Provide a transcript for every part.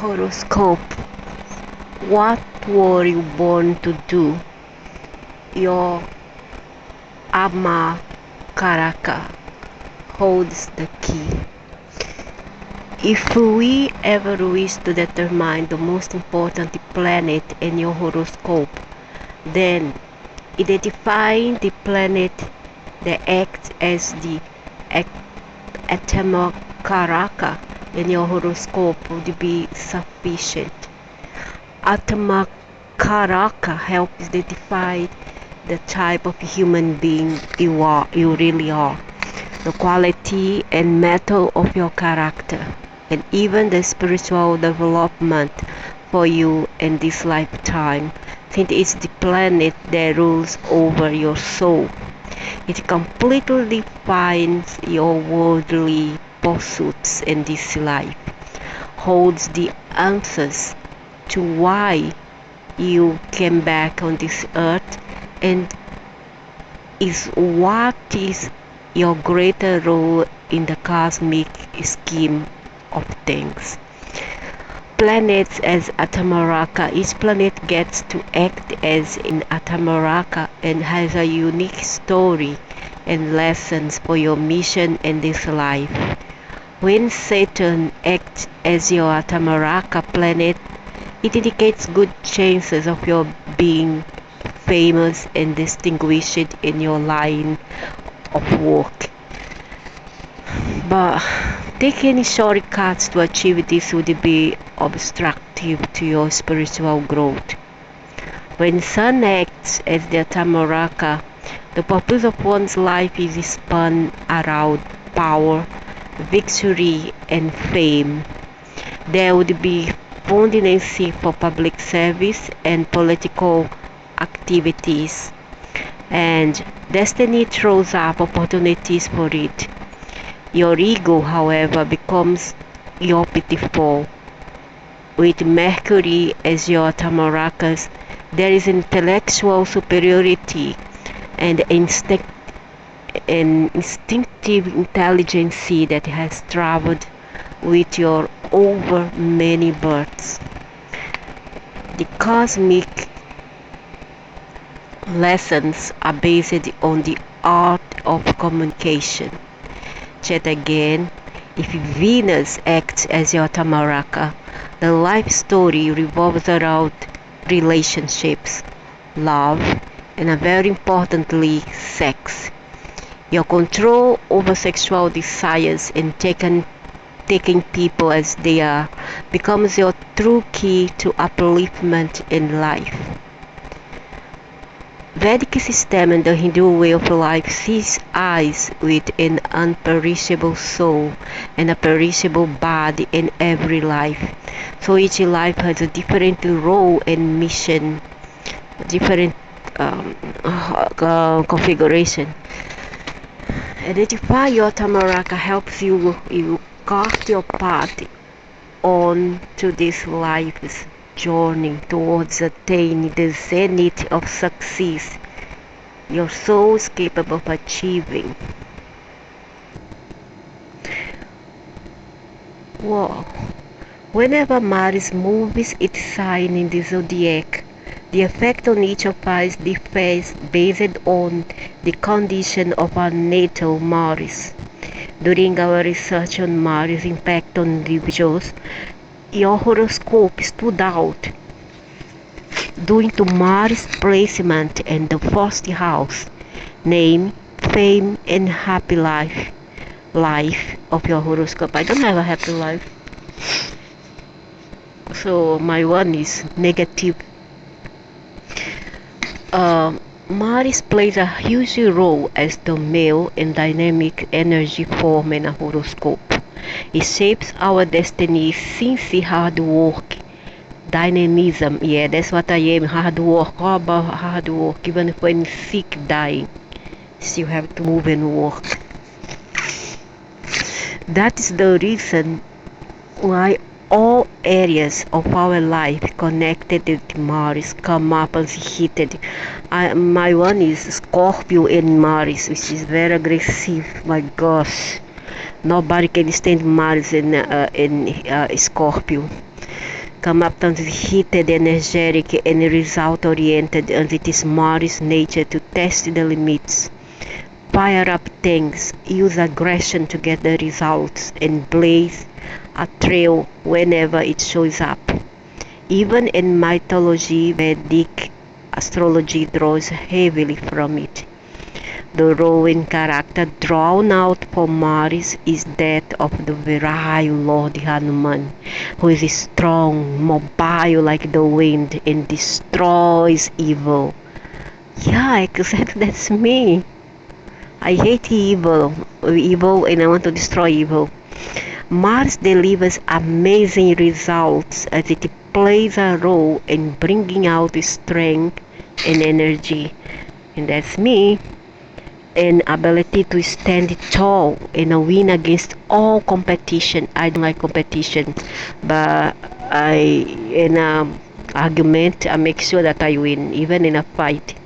Horoscope. What were you born to do? Your Ama Karaka holds the key. If we ever wish to determine the most important planet in your horoscope, then identifying the planet that acts as the Atama Karaka in your horoscope would be sufficient. Atama Karaka helps identify the type of human being you really are, the quality and metal of your character, and even the spiritual development for you in this lifetime, since it's the planet that rules over your soul. It completely defines your worldly pursuits in this life, holds the answers to why you came back on this earth, and is what is your greater role in the cosmic scheme of things. Planets as Atamaraka. Each planet gets to act as an Atamaraka and has a unique story and lessons for your mission in this life. When Saturn acts as your Atamaraka planet, it indicates good chances of your being famous and distinguished in your line of work. But taking any shortcuts to achieve this would be obstructive to your spiritual growth. When Sun acts as the Tamaraka, the purpose of one's life is spun around power, victory, and fame. There would be pondency for public service and political activities, and destiny throws up opportunities for it. Your ego, however, becomes your pitfall. With Mercury as your Tamarakas, there is intellectual superiority and instinctive intelligence that has traveled with you over many births. The cosmic lessons are based on the art of communication. Yet again, if Venus acts as your Tamaraka, the life story revolves around relationships, love, and very importantly, sex. Your control over sexual desires and taking people as they are becomes your true key to upliftment in life. Vedic system and the Hindu way of life sees eyes with an unperishable soul and a perishable body in every life. So each life has a different role and mission, different configuration. Identify your Tamaraka helps you cast your path on to this life's journey towards attaining the zenith of success your soul is capable of achieving. Wow. Whenever Mars moves its sign in the zodiac, the effect on each of us differs based on the condition of our natal Mars. During our research on Mars' impact on individuals, your horoscope stood out due to Mars placement in the first house, name, fame, and happy life of your horoscope. I don't have a happy life, so my one is negative. Mars plays a huge role as the male and dynamic energy form in a horoscope. It shapes our destiny since hard work, dynamism. Yeah, that's what I am. Hard work, all about hard work. Even if when sick, dying, still have to move and work. That is the reason why all areas of our life connected to Mars come up and heated. My one is Scorpio in Mars, which is very aggressive. My gosh, nobody can stand Mars in Scorpio. come up turns heated, energetic, and result-oriented, and it is Mars' nature to test the limits, fire up things, use aggression to get the results, and blaze a trail whenever it shows up. Even in mythology, Vedic astrology draws heavily from it. The role and character drawn out for Mars is that of the virile Lord Hanuman, who is strong, mobile like the wind, and destroys evil. Yeah, exactly, that's me. I hate evil, and I want to destroy evil. Mars delivers amazing results as it plays a role in bringing out strength and energy, and that's me. An ability to stand tall and win against all competition. I don't like competition, but in an argument, I make sure that I win, even in a fight.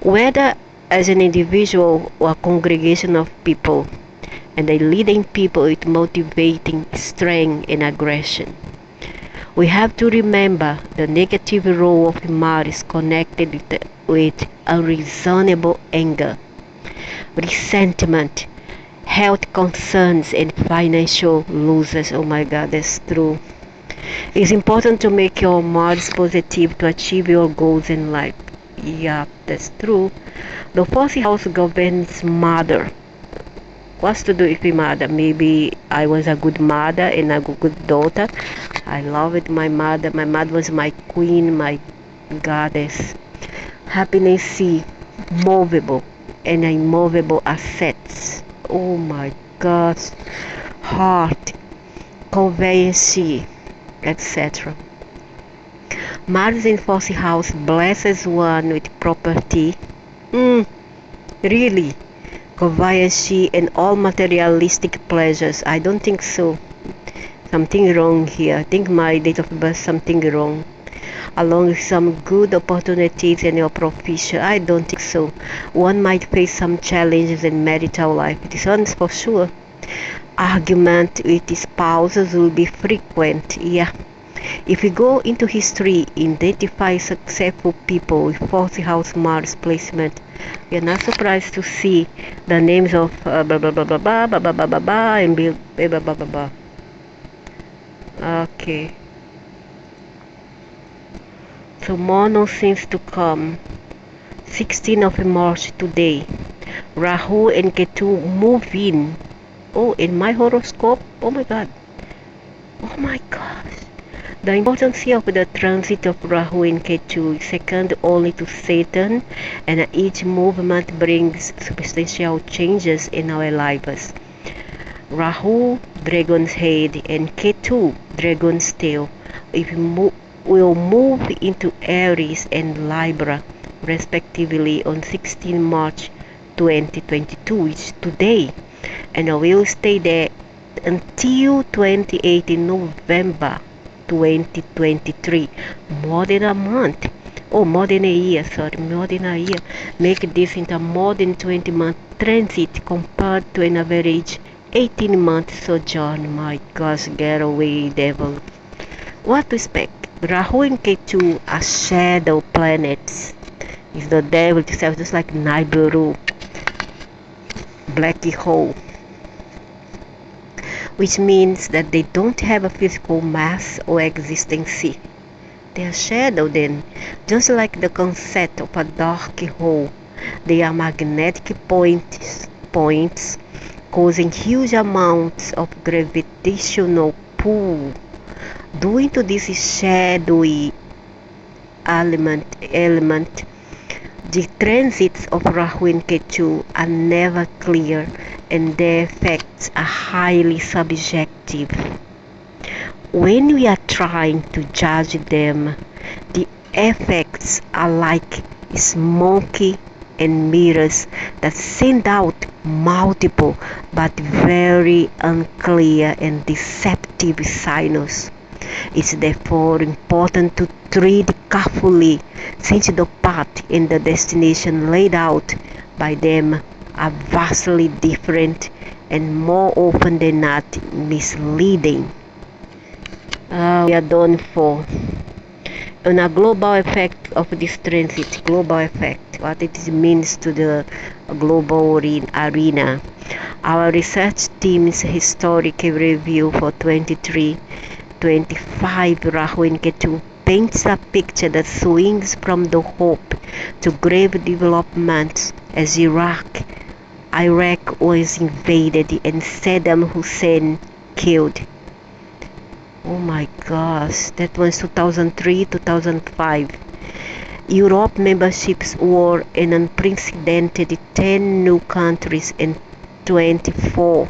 Whether as an individual or a congregation of people, and I leading people with motivating strength and aggression. We have to remember the negative role of Mars connected with unreasonable anger, resentment, health concerns, and financial losses. Oh my God, that's true. It's important to make your Mars positive to achieve your goals in life. Yeah, that's true. The fourth house governs mother. What's to do with my mother? Maybe I was a good mother and a good daughter. I loved my mother. My mother was my queen, my goddess. Happiness, movable and immovable assets. Oh my gosh. Heart, conveyance, etc. Mars in fourth house blesses one with property. Really? Conveyance and all materialistic pleasures? I don't think so. Something wrong here. I think my date of birth something wrong. Along with some good opportunities in your profession? I don't think so. One might face some challenges in marital life. This one's for sure. Argument with spouses will be frequent. Yeah. If we go into history, identify successful people with fourth house Mars placement, we are not surprised to see the names of blah blah blah blah blah blah blah blah blah blah and blah blah blah blah blah. Okay. So more nonsense to come. 16th of March today. Rahu and Ketu move in. Oh, in my horoscope? Oh my God. Oh my gosh. The importance of the transit of Rahu and Ketu is second only to Saturn, and each movement brings substantial changes in our lives. Rahu, dragon's head, and Ketu, dragon's tail, will move into Aries and Libra, respectively, on 16 March 2022, which is today, and will stay there until 28 November 2023. More than a month. Oh, more than a year, sorry, more than a year. Make this into more than 20-month transit compared to an average 18-month sojourn. My gosh, get away, devil. What to expect? Rahu and Ketu are shadow planets. It's the devil itself, just like Nibiru, black hole, which means that they don't have a physical mass or existence. They are shadow then, just like the concept of a dark hole. They are magnetic points causing huge amounts of gravitational pull. Due to this shadowy element, the transits of Rahu and Ketu are never clear, and their effects are highly subjective. When we are trying to judge them, the effects are like smoke and mirrors that send out multiple but very unclear and deceptive signals. It's therefore important to tread carefully, since the path and the destination laid out by them are vastly different and more often than not misleading. We are done for. On a global effect of this transit, global effect, what it means to the global arena. Our research team's historic review for 23-25 Rahu and Ketu paints a picture that swings from the hope to grave developments as Iraq was invaded and Saddam Hussein killed. Oh my gosh, that was 2003-2005. Europe memberships were an unprecedented 10 new countries in 24,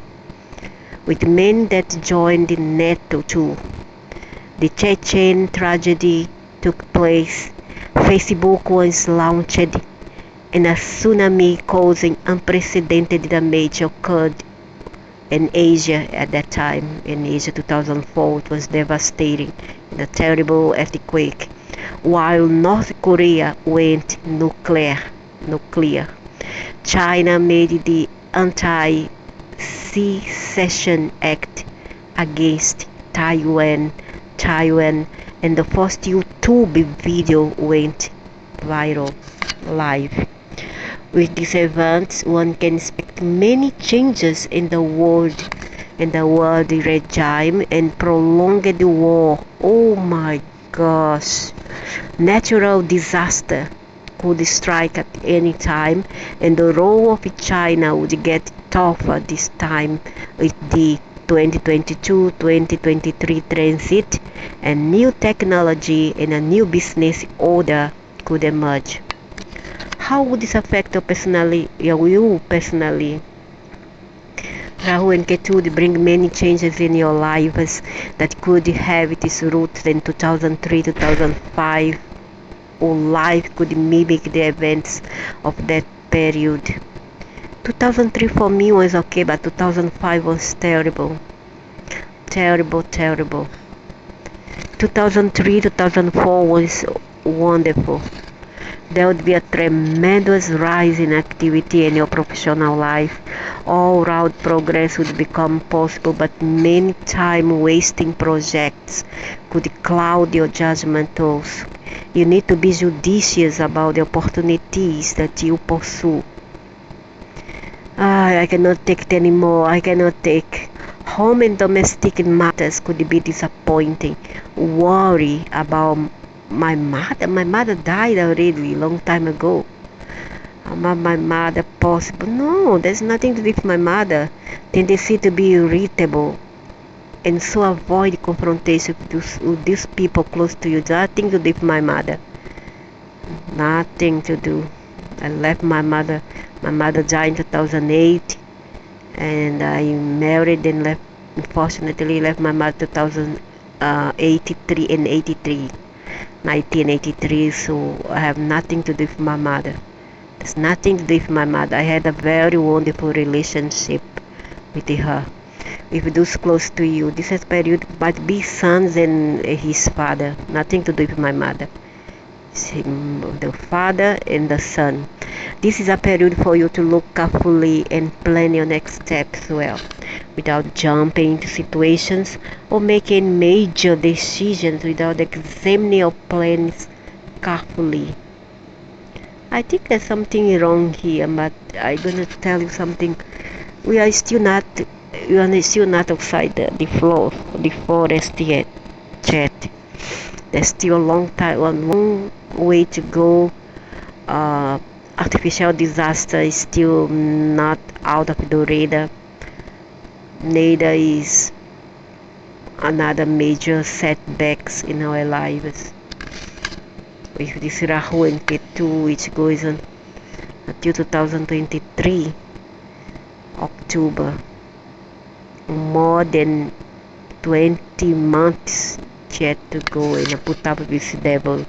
with many that joined NATO too. The Chechen tragedy took place, Facebook was launched, and a tsunami causing unprecedented damage occurred in Asia at that time. In Asia 2004, it was devastating in a terrible earthquake, while North Korea went nuclear. China made the Anti-Secession Act against Taiwan, and the first YouTube video went viral live. With these events, one can expect many changes in the world regime and prolonged war. Oh my gosh. Natural disaster could strike at any time, and the role of China would get tougher this time with the 2022-2023 transit, and new technology and a new business order could emerge. How would this affect you personally? Rahu and Ketu would bring many changes in your lives that could have its roots in 2003-2005, or life could mimic the events of that period. 2003 for me was okay, but 2005 was terrible. 2003-2004 was wonderful. There would be a tremendous rise in activity in your professional life. All round progress would become possible, but many time-wasting projects could cloud your judgment also. You need to be judicious about the opportunities that you pursue. I cannot take it anymore. I cannot take. Home and domestic matters could be disappointing. Worry about my mother died already long time ago. About my mother possible. No, there's nothing to do with my mother. Tendency to be irritable and so avoid confrontation with these people close to you. Nothing to do with my mother. Nothing to do. I left my mother. My mother died in 2008, and I married and left. Unfortunately, left my mother 2083 and 83. 1983, so I have nothing to do with my mother. There's nothing to do with my mother. I had a very wonderful relationship with her. If those close to you, this is period might be sons and his father. Nothing to do with my mother. It's the father and the son. This is a period for you to look carefully and plan your next steps well, without jumping into situations or making major decisions without examining your plans carefully. I think there's something wrong here, but I'm gonna tell you something. We are still not outside the forest yet. There's still a long way to go. Artificial disaster is still not out of the radar. Neither is another major setbacks in our lives. With this Rahu and Ketu, which goes on until 2023 October, more than 20 months yet to go, and I put up with this devil.